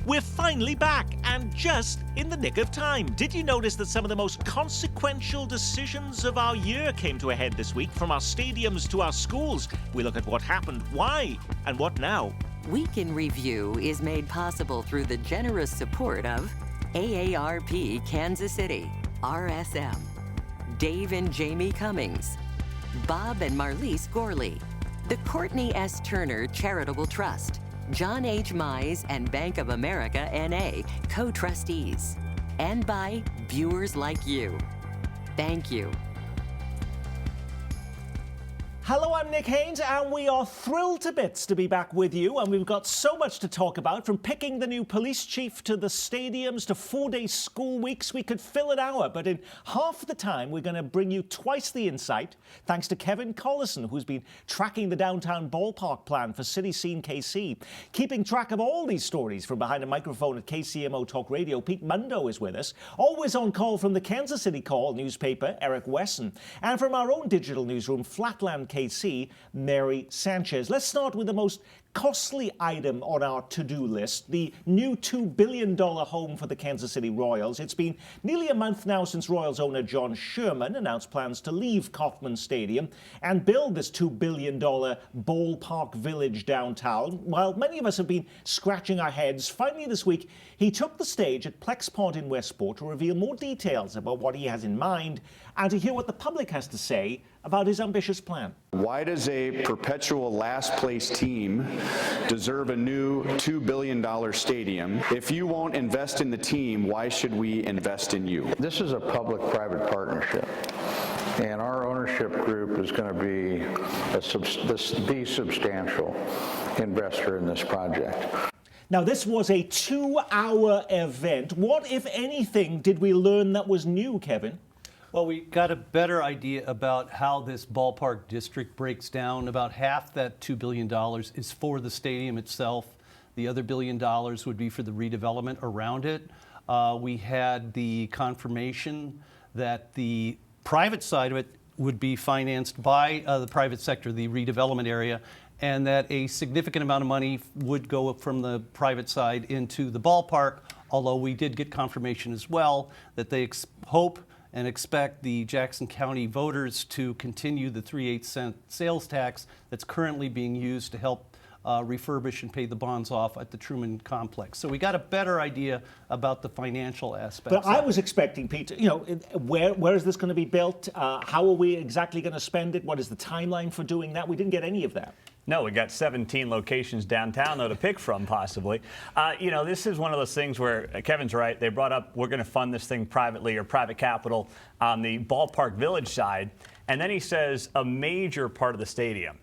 We're finally back, and just in the nick of time. Did you notice that some of the most consequential decisions of our year came to a head this week, from our stadiums to our schools? We look at what happened, why, and what now. Week in Review is made possible through the generous support of AARP Kansas City, RSM, Dave and Jamie Cummings, Bob and Marlise Gorley, the Courtney S. Turner Charitable Trust, John H. Mize and Bank of America N.A., co-trustees, and by viewers like you. Thank you. Hello, I'm Nick Haynes, and we are thrilled to bits to be back with you. And we've got so much to talk about, from picking the new police chief to the stadiums to 4-day school weeks. We could fill an hour, but in half the time, we're going to bring you twice the insight, thanks to Kevin Collison, who's been tracking the downtown ballpark plan for City Scene KC. Keeping track of all these stories from behind a microphone at KCMO Talk Radio, Pete Mundo is with us. Always on call from the Kansas City Call newspaper, Eric Wesson. And from our own digital newsroom, Flatland KC, Mary Sanchez. Let's start with the most costly item on our to-do list, the new $2 billion home for the Kansas City Royals. It's been nearly a month now since Royals owner John Sherman announced plans to leave Kauffman Stadium and build this $2 billion ballpark village downtown. While many of us have been scratching our heads, finally this week he took the stage at Plexport in Westport to reveal more details about what he has in mind and to hear what the public has to say about his ambitious plan. Why does a perpetual last place team deserve a new $2 billion stadium? If you won't invest in the team, why should we invest in you? This is a public-private partnership, and our ownership group is going to be the substantial investor in this project. Now, this was a 2-hour event. What, if anything, did we learn that was new, Kevin? Well, we got a better idea about how this ballpark district breaks down. About half that $2 billion is for the stadium itself. The other $1 billion would be for the redevelopment around it. We had the confirmation that the private side of it would be financed by the private sector, the redevelopment area, and that a significant amount of money would go from the private side into the ballpark, although we did get confirmation as well that they hope and expect the Jackson County voters to continue the 3/8 cent sales tax that's currently being used to help refurbish and pay the bonds off at the Truman Complex. So we got a better idea about the financial aspects. But I was expecting, Pete, where is this going to be built? How are we exactly going to spend it? What is the timeline for doing that? We didn't get any of that. No, we got 17 locations downtown, though, to pick from, possibly. This is one of those things where Kevin's right. They brought up, we're going to fund this thing privately or private capital on the ballpark village side. And then he says a major part of the stadium.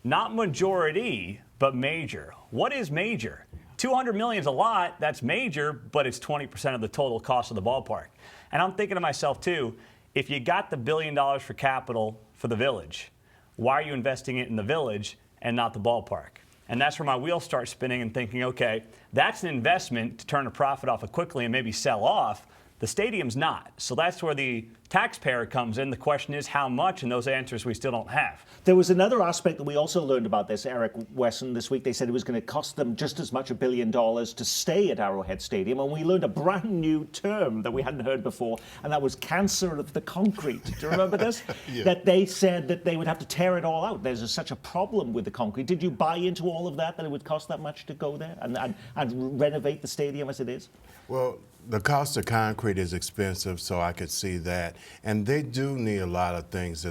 Not majority, but major. What is major? $200 million is a lot. That's major, but it's 20% of the total cost of the ballpark. And I'm thinking to myself, too, if you got the $1 billion for capital for the village, why are you investing it in the village and not the ballpark? And that's where my wheels start spinning and thinking, okay, that's an investment to turn a profit off it quickly and maybe sell off. The stadium's not. So that's where the taxpayer comes in. The question is how much, and those answers we still don't have. There was another aspect that we also learned about this, Eric Wesson, this week. They said it was going to cost them just as much, $1 billion, to stay at Arrowhead Stadium. And we learned a brand new term that we hadn't heard before, and that was cancer of the concrete. Do you remember this? Yeah. That they said that they would have to tear it all out. There's such a problem with the concrete. Did you buy into all of that it would cost that much to go there and renovate the stadium as it is? Well, the cost of concrete is expensive, so I could see that. And they do need a lot of things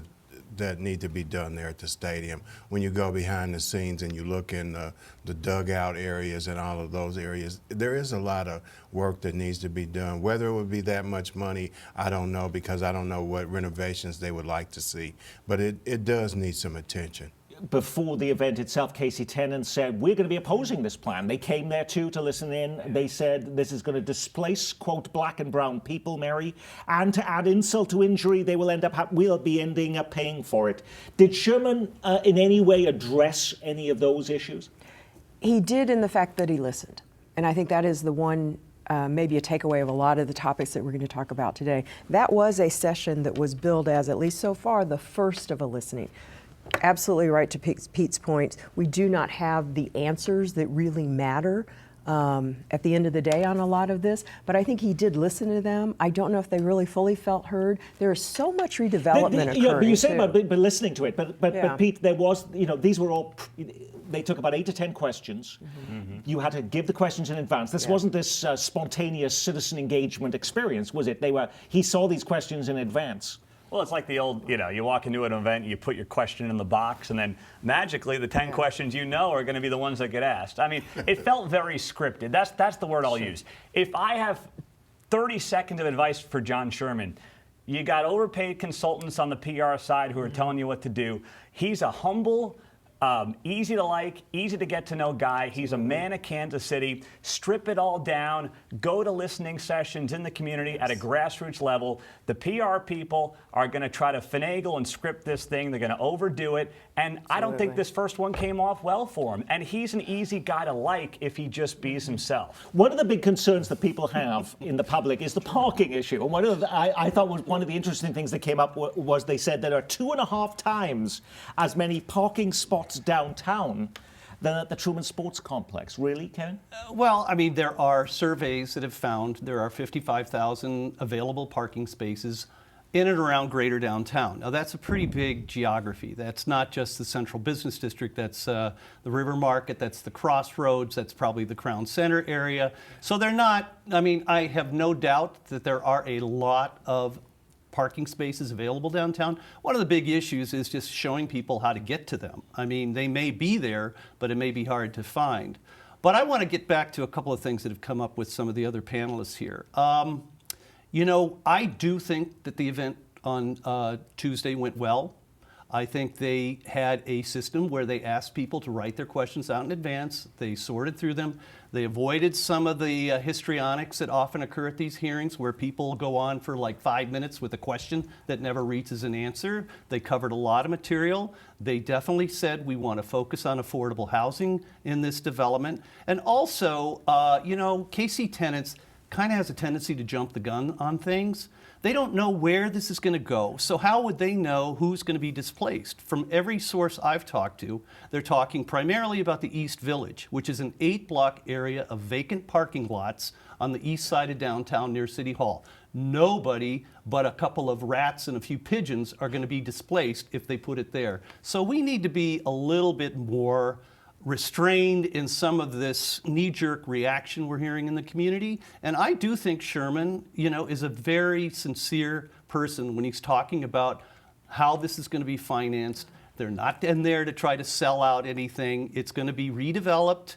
that need to be done there at the stadium. When you go behind the scenes and you look in the dugout areas and all of those areas, there is a lot of work that needs to be done. Whether it would be that much money, I don't know, because I don't know what renovations they would like to see. But it does need some attention. Before the event itself, Casey Tennant said, we're going to be opposing this plan. They came there, too, to listen in. They said this is going to displace, quote, black and brown people, Mary, and to add insult to injury, we'll be ending up paying for it. Did Sherman in any way address any of those issues? He did, in the fact that he listened. And I think that is the one maybe a takeaway of a lot of the topics that we're going to talk about today. That was a session that was billed as, at least so far, the first of a listening. Absolutely right to Pete's point. We do not have the answers that really matter at the end of the day on a lot of this, but I think he did listen to them. I don't know if they really fully felt heard. There is so much redevelopment occurring. Yeah, but you say too. about listening to it, but Yeah. Pete, there was, these were all, they took about 8 to 10 questions. You had to give the questions in advance. This wasn't this spontaneous citizen engagement experience, was it? He saw these questions in advance. Well, it's like the old, you walk into an event, you put your question in the box, and then magically the 10 questions are going to be the ones that get asked. I mean, it felt very scripted. That's the word I'll use. If I have 30 seconds of advice for John Sherman, you got overpaid consultants on the PR side who are telling you what to do. He's a humble, easy to like, easy to get to know guy. He's a man of Kansas City. Strip it all down. Go to listening sessions in the community at a grassroots level. The PR people are going to try to finagle and script this thing. They're going to overdo it. And I don't think this first one came off well for him. And he's an easy guy to like if he just bees himself. One of the big concerns that people have in the public is the parking issue. And I thought one of the interesting things that came up was they said there are 2.5 times as many parking spots downtown than at the Truman Sports Complex. Really, Ken? Well, I mean, there are surveys that have found there are 55,000 available parking spaces in and around greater downtown. Now, that's a pretty big geography. That's not just the central business district. That's the River Market. That's the Crossroads. That's probably the Crown Center area. So they're not, I mean, I have no doubt that there are a lot of parking spaces available downtown. One of the big issues is just showing people how to get to them. I mean, they may be there, but it may be hard to find. But I want to get back to a couple of things that have come up with some of the other panelists here. I do think that the event on Tuesday went well. I think they had a system where they asked people to write their questions out in advance. They sorted through them. They avoided some of the histrionics that often occur at these hearings where people go on for like 5 minutes with a question that never reaches an answer. They covered a lot of material. They definitely said we want to focus on affordable housing in this development. And also, KC Tenants kind of has a tendency to jump the gun on things. They don't know where this is going to go. So how would they know who's going to be displaced? From every source I've talked to, they're talking primarily about the East Village, which is an 8-block area of vacant parking lots on the east side of downtown near City Hall. Nobody but a couple of rats and a few pigeons are going to be displaced if they put it there. So we need to be a little bit more restrained in some of this knee-jerk reaction we're hearing in the community. And I do think Sherman, is a very sincere person when he's talking about how this is going to be financed. They're not in there to try to sell out anything. It's going to be redeveloped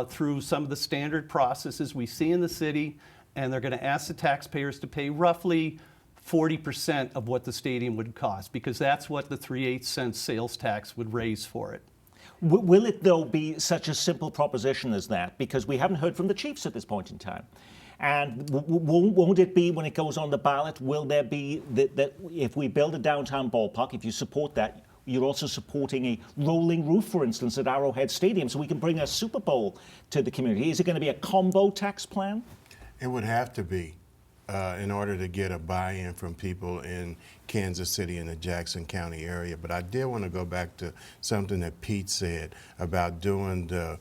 through some of the standard processes we see in the city, and they're going to ask the taxpayers to pay roughly 40% of what the stadium would cost, because that's what the 3/8 cents sales tax would raise for it. Will it, though, be such a simple proposition as that? Because we haven't heard from the chiefs at this point in time. And won't it be, when it goes on the ballot, will there be that if we build a downtown ballpark, if you support that, you're also supporting a rolling roof, for instance, at Arrowhead Stadium, so we can bring a Super Bowl to the community? Is it going to be a combo tax plan? It would have to be in order to get a buy-in from people in Kansas City and the Jackson County area. But I did want to go back to something that Pete said about doing the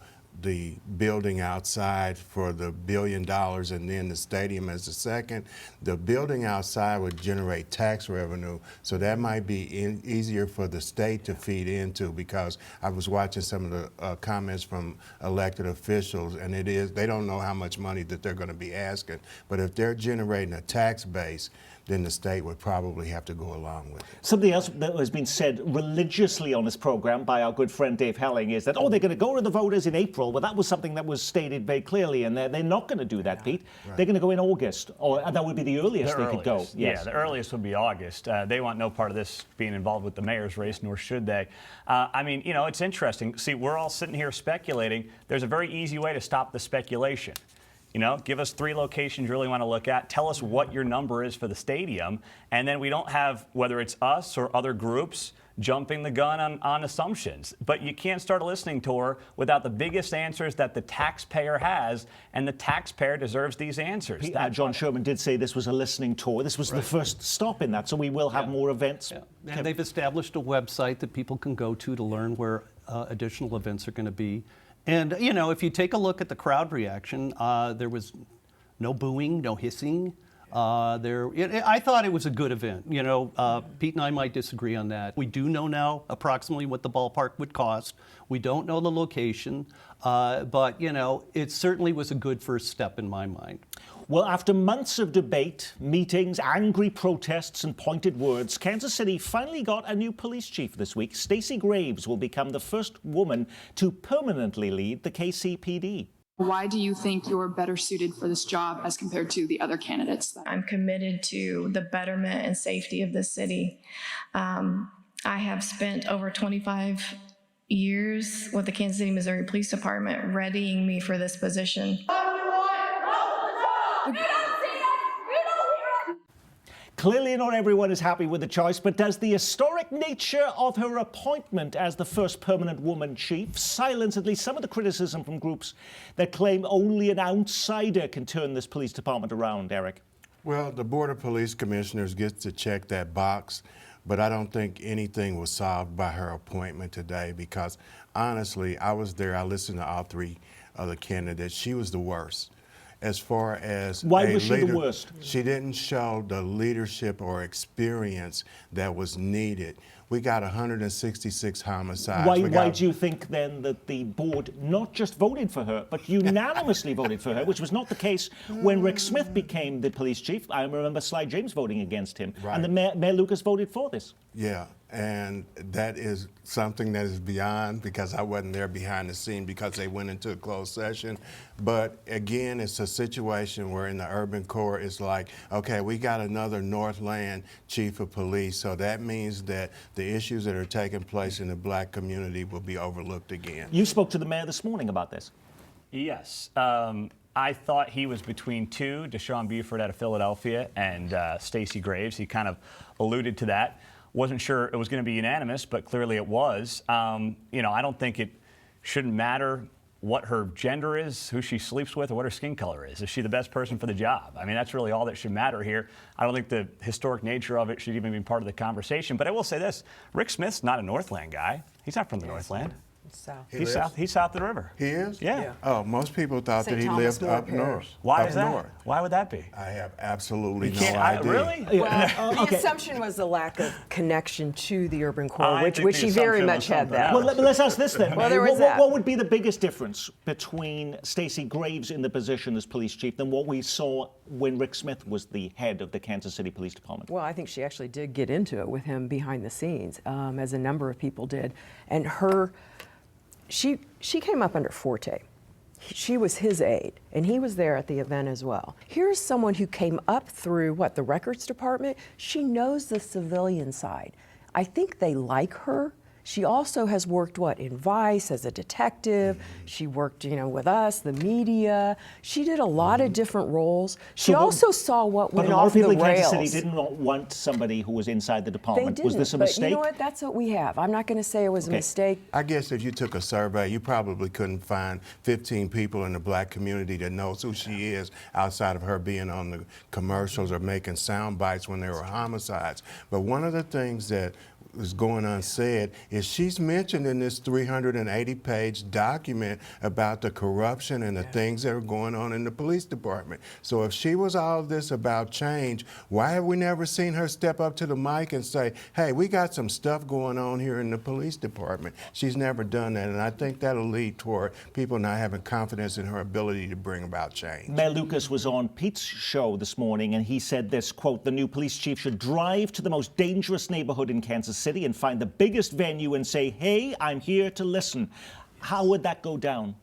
building outside for the $1 billion and then the stadium as the second. The building outside would generate tax revenue, so that might be easier for the state to feed into, because I was watching some of the comments from elected officials, and they don't know how much money that they're going to be asking. But if they're generating a tax base, then the state would probably have to go along with it. Something else that has been said religiously on this program by our good friend Dave Helling is that, they're going to go to the voters in April. Well, that was something that was stated very clearly, and they're not going to do that, Pete. Right. They're going to go in August, or that would be the earliest they could go. Yes. Yeah, the earliest would be August. They want no part of this being involved with the mayor's race, nor should they. It's interesting. See, we're all sitting here speculating. There's a very easy way to stop the speculation. Give us 3 locations you really want to look at. Tell us what your number is for the stadium. And then we don't have, whether it's us or other groups, jumping the gun on assumptions. But you can't start a listening tour without the biggest answers that the taxpayer has, and the taxpayer deserves these answers. John Sherman did say this was a listening tour. This was the first stop in that, so we will have more events. Yeah. And they've established a website that people can go to learn where additional events are going to be. And, you know, if you take a look at the crowd reaction, there was no booing, no hissing. I thought it was a good event. You know, Pete and I might disagree on that. We do know now approximately what the ballpark would cost. We don't know the location, but, you know, it certainly was a good first step in my mind. Well, after months of debate, meetings, angry protests, and pointed words, Kansas City finally got a new police chief this week. Stacey Graves will become the first woman to permanently lead the KCPD. Why do you think you're better suited for this job as compared to the other candidates? I'm committed to the betterment and safety of the city. I have spent over 25 years with the Kansas City, Missouri Police Department readying me for this position. Clearly not everyone is happy with the choice, but does the historic nature of her appointment as the first permanent woman chief silence at least some of the criticism from groups that claim only an outsider can turn this police department around, Eric? Well, the Board of Police Commissioners gets to check that box, but I don't think anything was solved by her appointment today because, honestly, I was there. I listened to all three of the candidates. She was the worst. As far as why was she the worst? She didn't show the leadership or experience that was needed. We got 166 homicides. Why do you think then that the board not just voted for her, but unanimously voted for her, which was not the case when Rick Smith became the police chief? I remember Sly James voting against him, right. And the Mayor Lucas voted for this. Yeah, and that is something that is beyond, because I wasn't there behind the scene because they went into a closed session. But again, it's a situation where in the urban core, it's like, okay, we got another Northland chief of police, so that means that the issues that are taking place in the black community will be overlooked again. You spoke to the mayor this morning about this. Yes. I thought he was between two, Deshaun Buford out of Philadelphia and Stacey Graves. He kind of alluded to that. Wasn't sure it was going to be unanimous, but clearly it was. You know, I don't think it shouldn't matter what her gender is, who she sleeps with, or what her skin color is. Is she the best person for the job? I mean, that's really all that should matter here. I don't think the historic nature of it should even be part of the conversation. But I will say this, Rick Smith's not a Northland guy. He's not from the Northland. South. He's south of the river. He is? Yeah. Oh, most people thought St. that he Thomas lived up north. Why up is that? north. Why would that be? I have absolutely no Can't- idea. Really? Well, the Okay. assumption was the lack of connection to the urban core, I which think the he very assumption much was had something that. else. Well, let's ask this then. Well, there was that. What would be the biggest difference between Stacey Graves in the position as police chief than what we saw when Rick Smith was the head of the Kansas City Police Department? Well, I think she actually did get into it with him behind the scenes, as a number of people did. And she came up under Forte. She was his aide, and he was there at the event as well. Here's someone who came up through, the records department? She knows the civilian side. I think they like her. She also has worked, in Vice as a detective. She worked, with us, the media. She did a lot of different roles. She also saw what went off the rails. But a lot of people in Kansas City did not want somebody who was inside the They department. didn't, Was this a but mistake? you know what? That's what we have. I'm not going to say it was a mistake. I guess if you took a survey, you probably couldn't find 15 people in the black community that knows who she is outside of her being on the commercials or making sound bites when there were homicides. But one of the things that is going unsaid is she's mentioned in this 380-page document about the corruption and the things that are going on in the police department. So if she was all of this about change, why have we never seen her step up to the mic and say, hey, we got some stuff going on here in the police department? She's never done that, and I think that'll lead toward people not having confidence in her ability to bring about change. Mayor Lucas was on Pete's show this morning, and he said this, quote, the new police chief should drive to the most dangerous neighborhood in Kansas City and find the biggest venue and say, hey, I'm here to listen. How would that go down?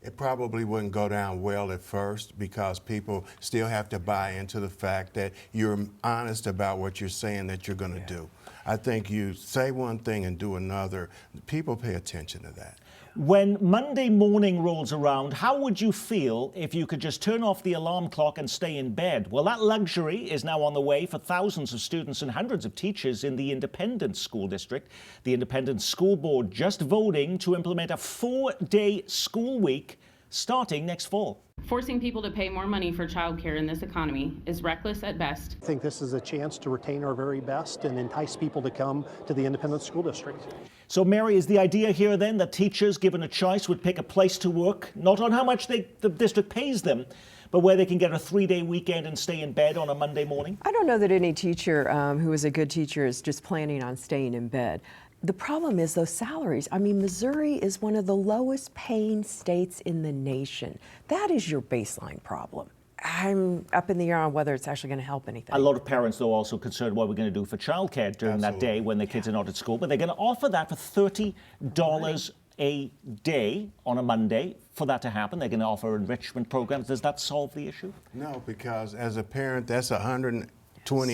It probably wouldn't go down well at first because people still have to buy into the fact that you're honest about what you're saying that you're going to do. I think you say one thing and do another. People pay attention to that. When Monday morning rolls around, how would you feel if you could just turn off the alarm clock and stay in bed? Well, that luxury is now on the way for thousands of students and hundreds of teachers in the Independence School District. The Independence School Board just voting to implement a 4-day school week starting next fall. Forcing people to pay more money for childcare in this economy is reckless at best. I think this is a chance to retain our very best and entice people to come to the independent school district. So, Mary, is the idea here then that teachers, given a choice, would pick a place to work, not on how much the district pays them, but where they can get a 3-day weekend and stay in bed on a Monday morning? I don't know that any teacher who is a good teacher is just planning on staying in bed. The problem is those salaries. I mean, Missouri is one of the lowest paying states in the nation. That is your baseline problem. I'm up in the air on whether it's actually going to help anything. A lot of parents, though, also concerned what we're going to do for childcare during that day when the kids are not at school. But they're going to offer that for $30 a day on a Monday for that to happen. They're going to offer enrichment programs. Does that solve the issue? No, because as a parent, that's $120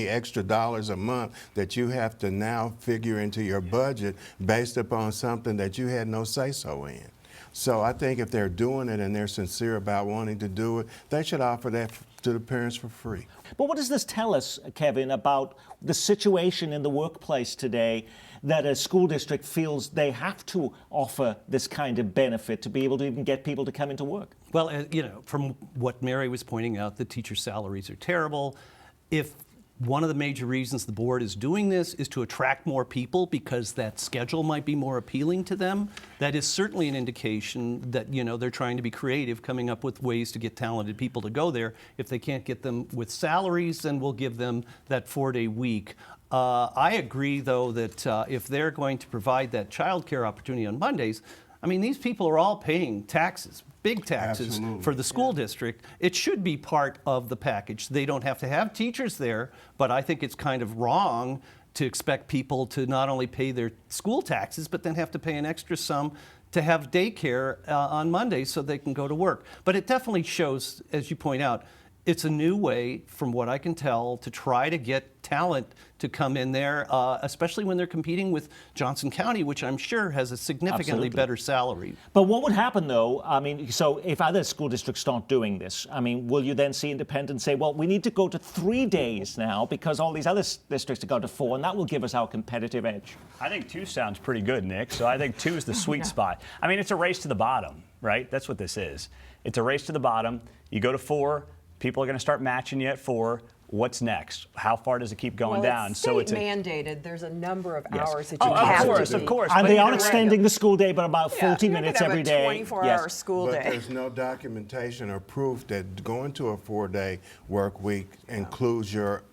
extra a month that you have to now figure into your budget based upon something that you had no say-so in. So I think if they're doing it and they're sincere about wanting to do it, they should offer that to the parents for free. But what does this tell us, Kevin, about the situation in the workplace today that a school district feels they have to offer this kind of benefit to be able to even get people to come into work? Well, you know, from what Mary was pointing out, the teacher salaries are terrible. If one of the major reasons the board is doing this is to attract more people because that schedule might be more appealing to them, that is certainly an indication that, you know, they're trying to be creative, coming up with ways to get talented people to go there. If they can't get them with salaries, then we'll give them that 4-day week. I agree, though, that if they're going to provide that childcare opportunity on Mondays, I mean, these people are all paying taxes, big taxes. Absolutely. For the school district. It should be part of the package. They don't have to have teachers there, but I think it's kind of wrong to expect people to not only pay their school taxes, but then have to pay an extra sum to have daycare on Mondays so they can go to work. But it definitely shows, as you point out, it's a new way, from what I can tell, to try to get talent to come in there, especially when they're competing with Johnson County, which I'm sure has a significantly better salary. But what would happen, though, I mean, so if other school districts start doing this, I mean, will you then see independents say, well, we need to go to 3 days now because all these other districts have gone to 4, and that will give us our competitive edge? I think 2 sounds pretty good, Nick. So I think 2 is the sweet spot. I mean, it's a race to the bottom, right? That's what this is. It's a race to the bottom. You go to 4. People are going to start matching you at 4. What's next? How far does it keep going down? It's state mandated. There's a number of hours that you have to be. Of course. And they are extending the school day by about 40 minutes every day. 24-hour school day. But there's no documentation or proof that going to a 4-day work week includes your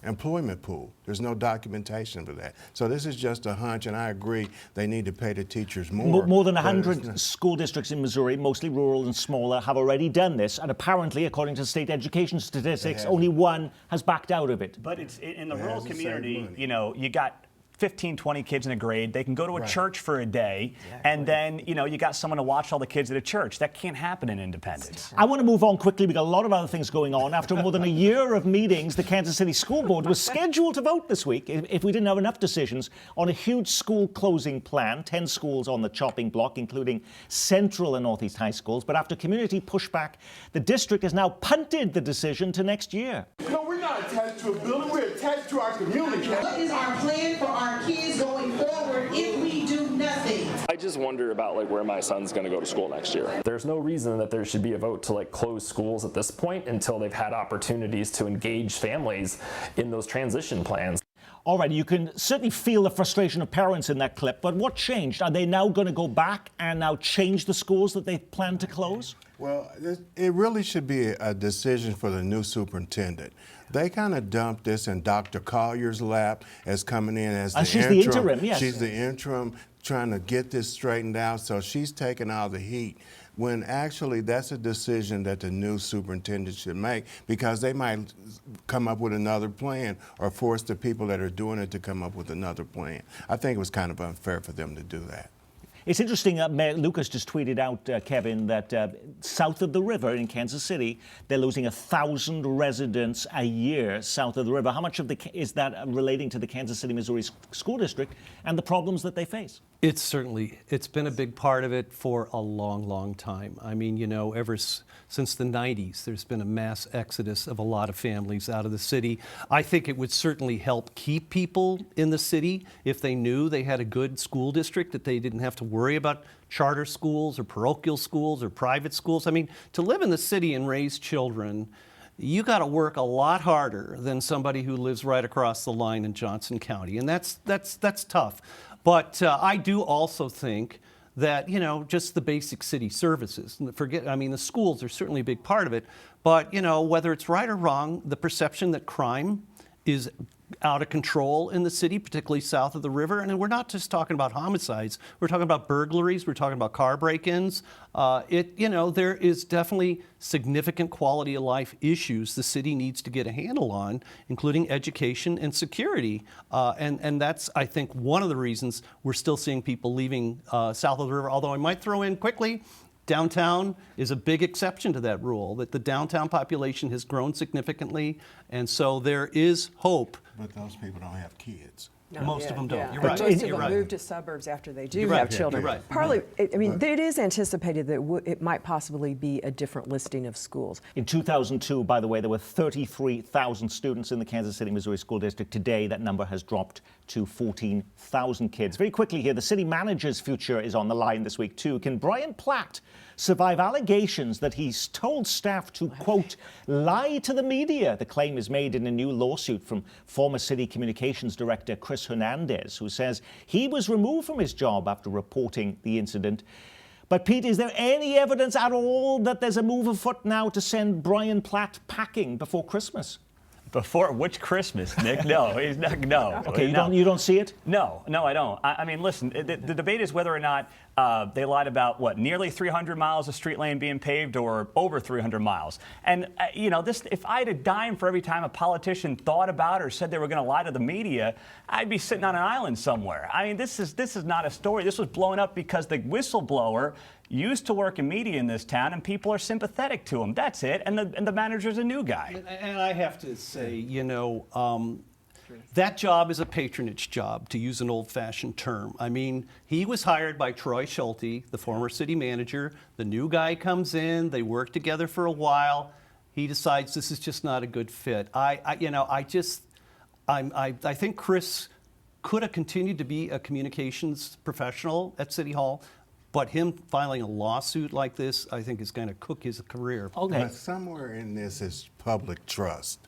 employment pool. There's no documentation for that. So this is just a hunch, and I agree they need to pay the teachers more. More than 100 school districts in Missouri, mostly rural and smaller, have already done this, and apparently, according to state education statistics, only 1 has backed out of it. But it's in the rural community, you know, you got 15, 20 kids in a grade. They can go to a church for a day, and then, you know, you got someone to watch all the kids at a church. That can't happen in Independence. I want to move on quickly. We've got a lot of other things going on. After more than a year of meetings, the Kansas City School Board was scheduled to vote this week, if we didn't have enough decisions, on a huge school closing plan. 10 schools on the chopping block, including Central and Northeast high schools. But after community pushback, the district has now punted the decision to next year. No, we're not attached to a building. We're attached to our community. What is our plan for our kids going forward if we do nothing? I just wonder about like where my son's going to go to school next year. There's no reason that there should be a vote to like close schools at this point until they've had opportunities to engage families in those transition plans. All right, you can certainly feel the frustration of parents in that clip, but what changed? Are they now going to go back and now change the schools that they plan to close? Well, it really should be a decision for the new superintendent. They kind of dumped this in Dr. Collier's lap as coming in as the she's interim. The interim, yes. She's the interim trying to get this straightened out, so she's taking all the heat, when actually that's a decision that the new superintendent should make, because they might come up with another plan or force the people that are doing it to come up with another plan. I think it was kind of unfair for them to do that. It's interesting, Mayor Lucas just tweeted out, Kevin, that south of the river in Kansas City, they're losing 1,000 residents a year south of the river. How much of is that relating to the Kansas City, Missouri school district and the problems that they face? It's been a big part of it for a long, long time. I mean, since the 90s, there's been a mass exodus of a lot of families out of the city. I think it would certainly help keep people in the city if they knew they had a good school district, that they didn't have to worry about charter schools or parochial schools or private schools. I mean, to live in the city and raise children, you got to work a lot harder than somebody who lives right across the line in Johnson County, and that's tough. But I do also think that, just the basic city services, the schools are certainly a big part of it, but, whether it's right or wrong, the perception that crime is out of control in the city, particularly south of the river. And we're not just talking about homicides. We're talking about burglaries. We're talking about car break-ins. There is definitely significant quality of life issues the city needs to get a handle on, including education and security. And that's, I think, one of the reasons we're still seeing people leaving south of the river. Although I might throw in quickly, downtown is a big exception to that rule, that the downtown population has grown significantly, and so there is hope. But those people don't have kids. No, Most of them don't. Yeah. You're right. Most of You're them right. move to suburbs after they do You're right. have children. You're right. Partly, it is anticipated that it might possibly be a different listing of schools. In 2002, by the way, there were 33,000 students in the Kansas City, Missouri School District. Today, that number has dropped to 14,000 kids. Very quickly here, the city manager's future is on the line this week, too. Can Brian Platt survive allegations that he's told staff to, quote, lie to the media? The claim is made in a new lawsuit from former city communications director Chris Hernandez, who says he was removed from his job after reporting the incident. But Pete, is there any evidence at all that there's a move afoot now to send Brian Platt packing before Christmas? Before which Christmas, Nick? No, he's not. No. Okay, no. You don't see it? No, I don't. I mean, listen, the debate is whether or not they lied about nearly 300 miles of street lane being paved or over 300 miles. And if I had a dime for every time a politician thought about or said they were going to lie to the media, I'd be sitting on an island somewhere. I mean, this is not a story. This was blown up because the whistleblower used to work in media in this town, and people are sympathetic to him. That's it. And the manager's a new guy. And I have to say, that job is a patronage job, to use an old-fashioned term. I mean, he was hired by Troy Schulte, the former city manager. The new guy comes in. They work together for a while. He decides this is just not a good fit. I think Chris could have continued to be a communications professional at City Hall. But him filing a lawsuit like this, I think, is going to cook his career. Okay. But somewhere in this is public trust.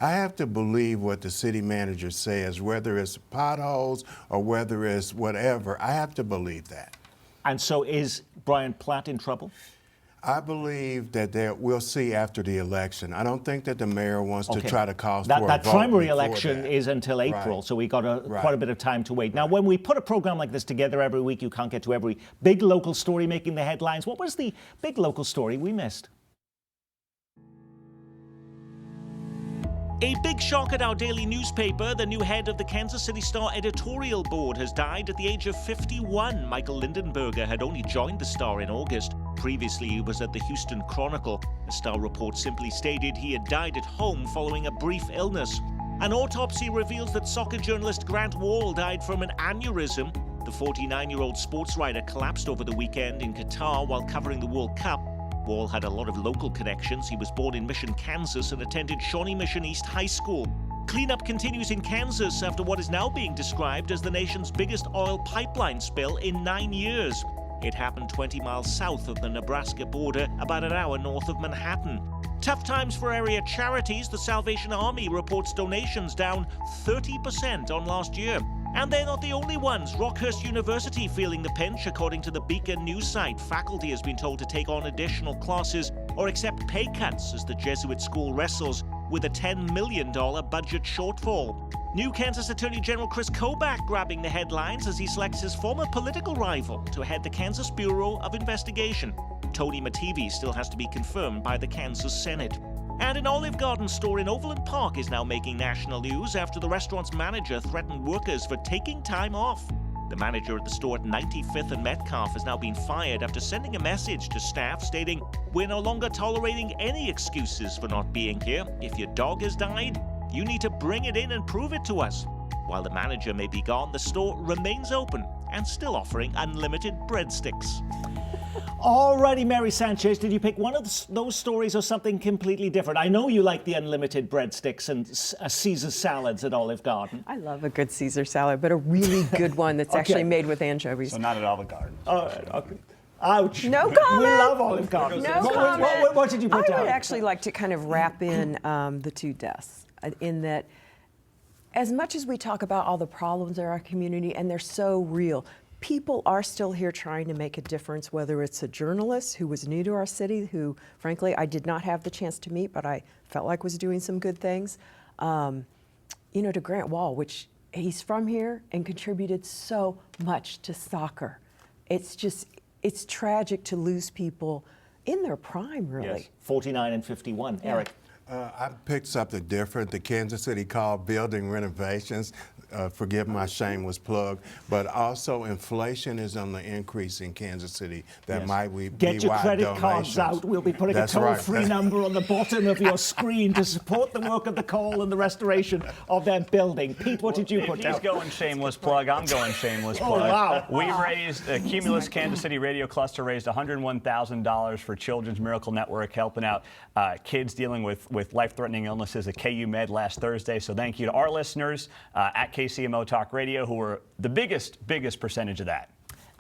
I have to believe what the city manager says, whether it's potholes or whether it's whatever. I have to believe that. And so is Brian Platt in trouble? I believe that we'll see after the election. I don't think that the mayor wants to try to cause for a vote. That primary election is until April, so we got quite a bit of time to wait. Now, when we put a program like this together every week, you can't get to every big local story making the headlines. What was the big local story we missed? A big shock at our daily newspaper. The new head of the Kansas City Star editorial board has died at the age of 51. Michael Lindenberger had only joined the Star in August. Previously, he was at the Houston Chronicle. The Star report simply stated he had died at home following a brief illness. An autopsy reveals that soccer journalist Grant Wall died from an aneurysm. The 49-year-old sports writer collapsed over the weekend in Qatar while covering the World Cup. Wall had a lot of local connections. He was born in Mission, Kansas, and attended Shawnee Mission East High School. Cleanup continues in Kansas after what is now being described as the nation's biggest oil pipeline spill in 9 years. It happened 20 miles south of the Nebraska border, about an hour north of Manhattan. Tough times for area charities. The Salvation Army reports donations down 30% on last year. And they're not the only ones. Rockhurst University feeling the pinch, according to the Beacon news site. Faculty has been told to take on additional classes or accept pay cuts as the Jesuit school wrestles with a $10 million budget shortfall. New Kansas Attorney General Chris Kobach grabbing the headlines as he selects his former political rival to head the Kansas Bureau of Investigation. Tony Mattivi still has to be confirmed by the Kansas Senate. And an Olive Garden store in Overland Park is now making national news after the restaurant's manager threatened workers for taking time off. The manager at the store at 95th and Metcalf has now been fired after sending a message to staff stating, "We're no longer tolerating any excuses for not being here. If your dog has died, you need to bring it in and prove it to us." While the manager may be gone, the store remains open and still offering unlimited breadsticks. Alrighty, Mary Sanchez, did you pick one of those stories or something completely different? I know you like the unlimited breadsticks and Caesar salads at Olive Garden. I love a good Caesar salad, but a really good one that's actually made with anchovies. So not at Olive Garden. All right, okay. Ouch. No comment. We love Olive Garden. No comment. What did you put down? I would actually like to kind of wrap in the two deaths, in that as much as we talk about all the problems in our community, and they're so real, people are still here trying to make a difference, whether it's a journalist who was new to our city, who frankly I did not have the chance to meet, but I felt like was doing some good things, to Grant Wall, which he's from here and contributed so much to soccer. It's tragic to lose people in their prime, really. Yes, 49 and 51. Yeah. Eric. I picked something different. The Kansas City called building renovations. Forgive my shameless plug, but also inflation is on the increase in Kansas City. That might be Get your why credit donations. cards out. We'll be putting That's a toll-free right. number on the bottom of your screen to support the work of the call and the restoration of that building. Pete, what did you put down? He's going shameless plug. I'm going shameless Oh, plug. wow. We raised, Cumulus Kansas City Radio Cluster raised $101,000 for Children's Miracle Network, helping out kids dealing with life-threatening illnesses at KU Med last Thursday. So thank you to our listeners at KCMO Talk Radio, who were the biggest percentage of that.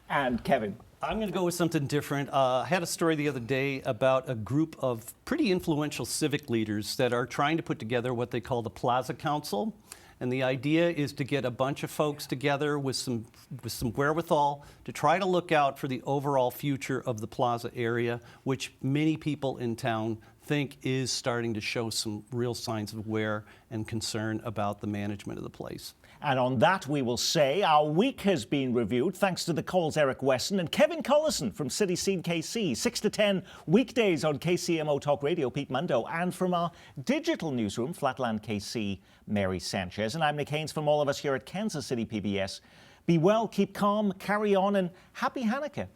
And Kevin. I'm going to go with something different. I had a story the other day about a group of pretty influential civic leaders that are trying to put together what they call the Plaza Council. And the idea is to get a bunch of folks together with some wherewithal to try to look out for the overall future of the Plaza area, which many people in town think is starting to show some real signs of wear and concern about the management of the place. And on that, we will say our week has been reviewed thanks to the calls Eric Weston and Kevin Collison from City Scene KC, 6 to 10 weekdays on KCMO Talk Radio, Pete Mundo, and from our digital newsroom, Flatland KC, Mary Sanchez. And I'm Nick Haynes from all of us here at Kansas City PBS. Be well, keep calm, carry on, and happy Hanukkah.